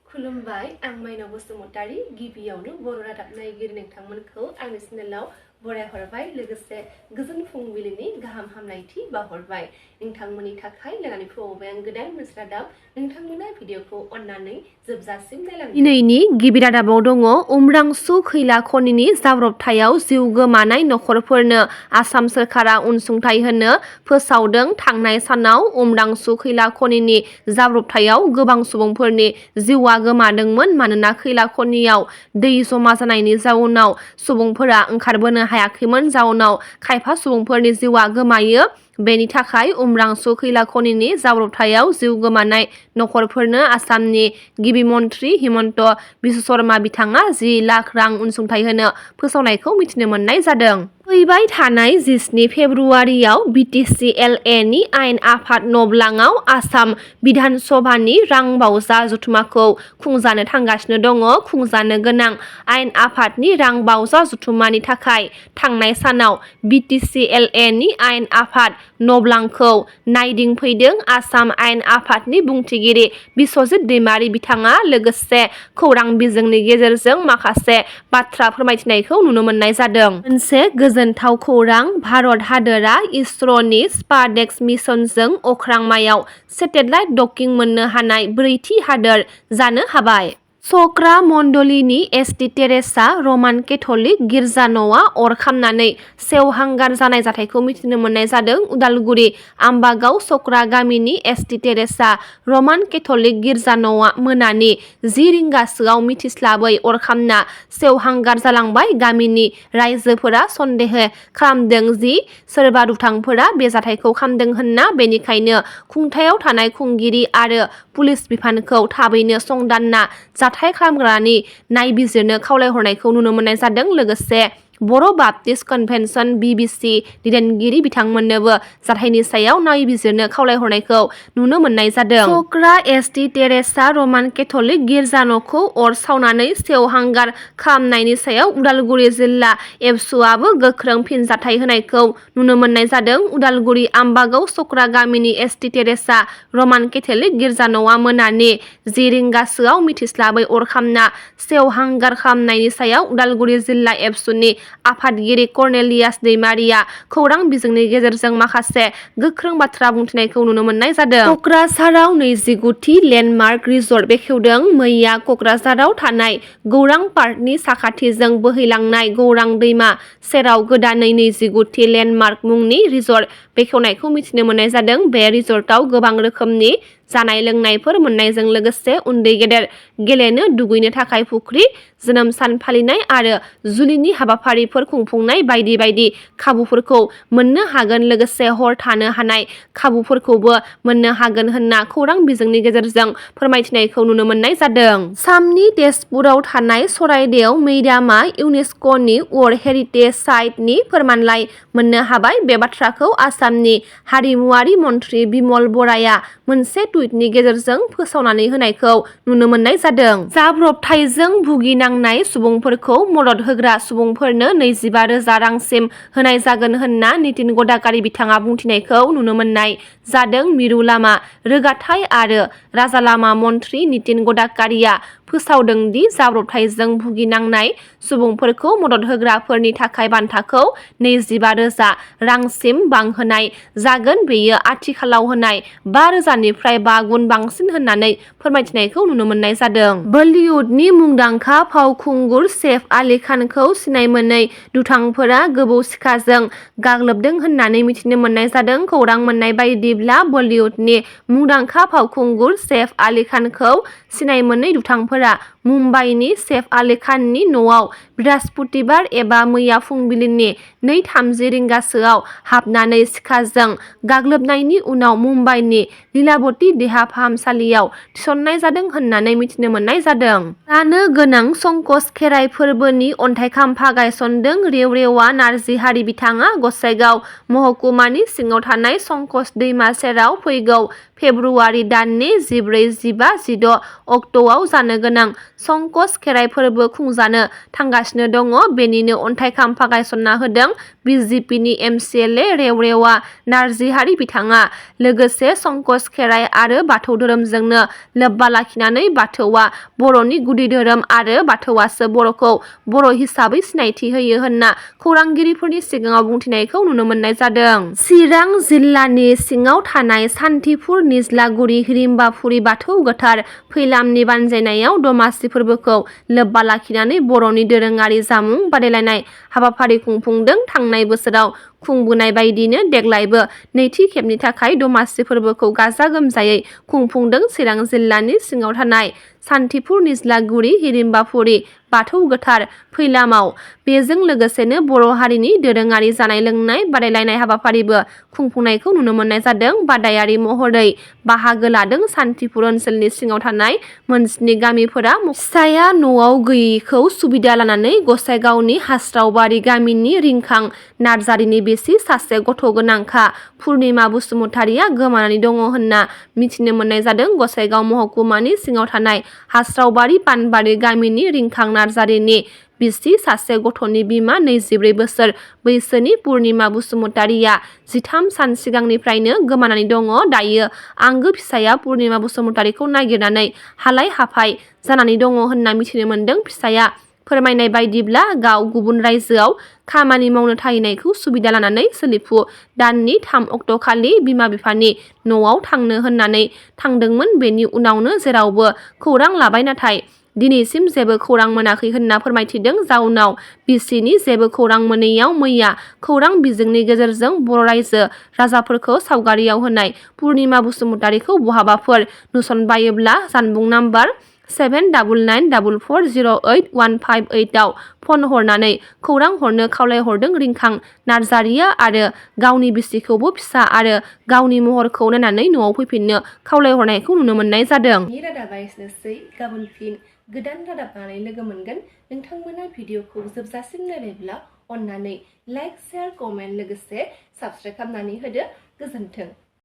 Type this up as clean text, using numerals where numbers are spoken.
खुलुमबाय आं माइनाव बसुमतारी गिबियावनो बर' रादाब नायगिरि नोंथांमोनखौ आंनि चेनेलाव बरायहरबाय लोगोसे गोजोन फुंबिलिनि गाहाम हामलायथि बावहरबाय नोंथांमोननि थाखाय लानानै फैबाय आं गोदान मोनसे रादाब नोंथांमोना भिडिअखौ अननानै जोबजासिम नायलांदो। दिनैनि गिबि रादाबाव दङ उमरांसु खैला खनिनि जाब्रबथायाव जिउ गोमानाय नखरफोरनो आसाम सोरखारा अनसुंथाइ होनो फोसावदों। थांनाय सानाव उमरांसु खैला खनिनि जाब्रबथायाव गोबां सुबुंफोरनि जिउआ गोमादोंमोन मानोना खैला खनियाव दै जमा जानायनि जाउनाव सुबुंफोरा ओंखारबोनो हायाखैमोन जाउनाव खायफा सुबुंफोरनि जिउआ गोमायो। बेनि थाखाय उमरांसु खैला खनिनि जाब्रबथायाव जिउ गोमानाय नखरफोरनो आसामनि गिबि मन्थ्रि हिमन्त बिश्व शर्मा बिथाङा 10 लाख रां अनसुंथाइ होनो फोसावनायखौ मिथिनो मोननाय जादों। फैबाय थानाय 17 फेब्रुवारियाव BTC-LA नि आयेन आफाद नबलाङाव आसाम बिधान सभानि रांबावजा जथुम्माखौ खुंजानो थांगासिनो दङ। खुंजानो गोनां आयेन आफादनि रांबावजा जथुम्मानि थाखाय थांनाय सानाव BTC-LA नि आयेन आफाद नबलांखौ नायदिंफैदों आसाम आयेन आफादनि बुंथिगिरि बिस्वजित दैमारि बिथाङा लोगोसे खौरां बिजोंनि गेजेरजों माखासे बाथ्रा फोरमायथिनायखौ नुनो मोननाय जादों। मोनसे गोजोनथाव खौरां भारत हादोरा इसर'नि स्पारडेक्स मिशनजों अख्रांमायाव सेटेलाइट डकिं मोननो हानाय 4थि हादोर जानो हाबाय। चक्रा मण्डलीनि एस.टि. टेरेसा रमान केथलिक गिर्जा न'आ अर खामनानै सेवहांगार जानाय जाथायखौ मिथिनो मोननाय जादों। उदालगुरि आम्बागाव चक्रा गामिनि एस.टि. टेरेसा रमान केथलिक गिर्जा न'आ मोनानि 10 रिंगासोआव मिथिस्लाबै अर खामना सेवहांगार जालांबाय। गामिनि रायजोफोरा सन्देह खालामदों जि सोरबा दुथांफोरा बे जाथायखौ खामदों होनना बेनिखायनो खुंथायाव थानाय खुंगिरि आरो पुलिस बिफानखौ थाबैनो संदानना जाथाय खालामग्रानि नायबिजिरनो खावलायहरनायखौ नुनो मोननाय जादों। लोगोसे बर' बाप्टिस्ट कन्भेन्सन BBC दैदेनगिरि बिथांमोननोबो जाथायनि सायाव नायबिजिरनो खावलायहरनायखौ नुनो मोननाय जादों। चक्रा एस.टि. टेरेसा रमान केथलिक गिर्जा न'खौ अर सावनानै सेवहांगार खालामनायनि सायाव उदालगुरि जिल्ला एबसुआबो गोख्रों फिनजाथाय होनायखौ नुनो मोननाय जादों। उदालगुरि आम्बागाव चक्रा गामिनि एस.टि. टेरेसा रमान केथलिक गिर्जा न'आ मोनानि 10 रिंगासोआव मिथिस्लाबै अर खामना सेवहांगार खालामनायनि सायाव उदालगुरि जिल्ला एबसुनि आफादगिरि कर्नेलियास दैमारिया खौरां बिजोंनि गेजेरजों माखासे गोख्रों बाथ्रा बुंथिनायखौ नुनो मोननाय जादों। कक्राझाराव 29थि लेन्डमार्क रिजर्ट बेखेवदों। मैया कक्राझाराव थानाय खौरां पार्कनि साखाथिजों बोहैलांनाय खौरां दैमा सेराव गोदानै 29थि लेन्डमार्क मुंनि रिजर्ट बेखेवनायखौ मिथिनो मोननाय जादों। बे रिजर्टआव गोबां रोखोमनि जानाय लोंनायफोर मोननायजों लोगोसे उन्दै गेदेर गेलेनो दुगैनो थाखाय फुख्रि जोनोम सान फालिनाय आरो जुलिनि हाबाफारिफोर खुंफुंनाय बायदि बायदि खाबुफोरखौ मोननो हागोन लोगोसे हर थानो हानाय खाबुफोरखौबो मोननो हागोन होनना खौरां बिजोंनि गेजेरजों फोरमायथिनायखौ नुनो मोननाय जादों। सामनि तेजपुराव थानाय सरायदेव मैदामा इउनेस्क'नि वर्ल्ड हेरिटेज साइटनि फोरमानलाइ मोननो हाबाय। बे बाथ्राखौ आसामनि हारिमुआरि मन्थ्रि बिमल बराया मोनसे टुइटनि गेजेरजों फोसावनानै होनायखौ नुनो मोननाय जादों। जाब्रबथायजों भुगिनांनाय सुबुंफोरखौ मदद होग्रा सुबुंफोरनो 25,000 रांसिम होनाय जागोन होनना नितिन गडकारि बिथाङा बुंथिनायखौ नुनो मोननाय जादों। मिरु लामा रोगाथाइ आरो राजालामा मन्थ्रि नितिन गडकारिया फोसावदों दि जाब्रबथायजों भुगिनांनाय सुबुंफोरखौ मदद होग्राफोरनि थाखाय बान्थाखौ 25,000 रांसिम बांहोनाय जागोन। बेयो आथिखालाव होनाय 5,000 निफ्राय 5 गुन बांसिन होननानै फोरमायथिनायखौ नुनो मोननाय जादों। बलिउडनि मुंदांखा फावखुंगुर सेफ आलि खानखौ सिनाय मोनै दुथांफोरा गोबौ सिखाजों गाग्लोबदों होननानै मिथिनो मोननाय जादों। खौरां मोननाय बायदिब्ला बलिउडनि मुंदांखा फावखुंगुर सेफ आलि खानखौ सिनाय मोनै दुथांफोरा मुम्बाइनि सेफ आलि खाननि न'आव बृहस्पतिबार एबा मैया फुंबिलिनि 2:30 रिंगासोआव हाबनानै सिखाजों गाग्लोबनायनि उनाव मुम्बाइनि लीलावती देहा फाहामसालियाव थिसननाय जादों होननानै मिथिनो मोननाय जादों। जानो गोनां संकस खेराइ फोरबोनि अन्थाइ खाम्फा गायसनदों रेवरेवा नारजिहारि बिथाङा गसाइगाव महकुमानि सिङाव थानाय संकस दैमा सेराव फैगौ फेब्रुवारि दाननि 14, 15, 16 अक्ट'आव जानो गोनां संकस खेराइ फोरबो खुंजानो थांगासिनो दङ। बेनिनो अन्थाइ खाम्फा गायसनना होदों। बिजेपिनि एमसिएलए रेवरेवा नारजिहारि बिथाङा लोगोसे संकस खेराइ आरो बाथौ धोरोमजोंनो लोब्बा लाखिनानै बाथौआ बर'नि गुदि धोरोम आरो बाथौआसो बर'खौ बर' हिसाबै सिनायथि होयो होनना खौरांगिरिफोरनि सिगाङाव बुंथिनायखौ नुनो मोननाय जादों। चिरां जिल्लानि सिङाव थानाय सान्थिपुर निज्लागुरि हिरिम्बाफुरि बाथौ गोथार फैलामनि बानजायनायाव दमासि फोरबोखौ लोब्बा लाखिनानै बर'नि दोरोङारि जामुं बादायलायनाय हाबाफारि खुंफुंदों। थांनाय बोसोराव खुंबोनाय बायदिनो देग्लायबो नैथि खेबनि थाखाय दमासि फोरबोखौ गाजा गोमजायै खुंफुंदों चिरां जिल्लानि सिङाव थानाय सान्थिपुर निज्लागुरि हिरिम्बाफुरि बाथौ गोथार फैलामाव। बेजों लोगोसेनो बर' हारिनि दोरोङारि जानाय लोंनाय बादायलायनाय हाबाफारिबो खुंफुंनायखौ नुनो मोननाय जादों। बादायारि महरै बाहागो लादों सान्थिपुर ओनसोलनि सिङाव थानाय मोनस्नि गामिफोरा। फिसाया न'आव गैयैखौ सुबिदा लानानै गसाइगावनि हास्रावबारि गामिनि रिंखां नार्जारिनि बिसि सासे गथ' गोनांखा पुर्निमा बसुमतारिया गोमानानै दङ होनना मिथिनो मोननाय जादों। गसाइगाव महकुमानि सिङाव थानाय हास्रावबारि पानबारि गामिनि रिंखां नार्जारिनि बिसि सासे गथ'नि बिमा 24 बोसोर बैसोनि पुर्निमा बसुमतारिया 13 सान सिगांनिफ्रायनो गोमानानै दङ। दायो आंगो फिसाया पुर्निमा बसुमतारिखौ नागिरनानै हालाय हाफाय जानानै दङ होनना मिथिनो मोनदों। फिसाया फोरमायनाय बायदिब्ला गाव गुबुन रायजोआव खामानि मावनो थाहैनायखौ सुबिदा लानानै सोलिफु दाननि 3 अक्ट'खालि बिमा बिफानि न'आव थांनो होननानै थांदोंमोन। बेनि उनावनो जेरावबो खौरां लाबाय, नाथाय दिनैसिम जेबो खौरां मोनाखै होनना फोरमायथिदों। जाउनाव बिसिनि जेबो खौरां मोनैयाव मैया खौरां बिजोंनि गेजेरजों बर' रायजो राजाफोरखौ सावगारियाव होनाय पुर्निमा बसुमतारिखौ बहाबाफोर नुसनबायोब्ला जानबुं नाम्बार 7999408158 आव फन हरनानै खौरां हरनो खावलायहरदों। रिंखां नार्जारिया आरो गावनि बिसिखौबो फिसा आरो गावनि महरखौ नायनानै न'आव फैफिननो खावलायहरनायखौ नुनो मोननाय जादों। रादाबा एसेनोसै। गाबोन फिन गोदान रादाब लानानै लोगो मोनगोन। नोंथांमोना भिडिअखौ जोबजासिम नायबायब्ला अन्नानै लाइक, शेयार, कमेन्ट लोगोसे साबस्क्राइब खालामनानै होदो। गोजोन्थों।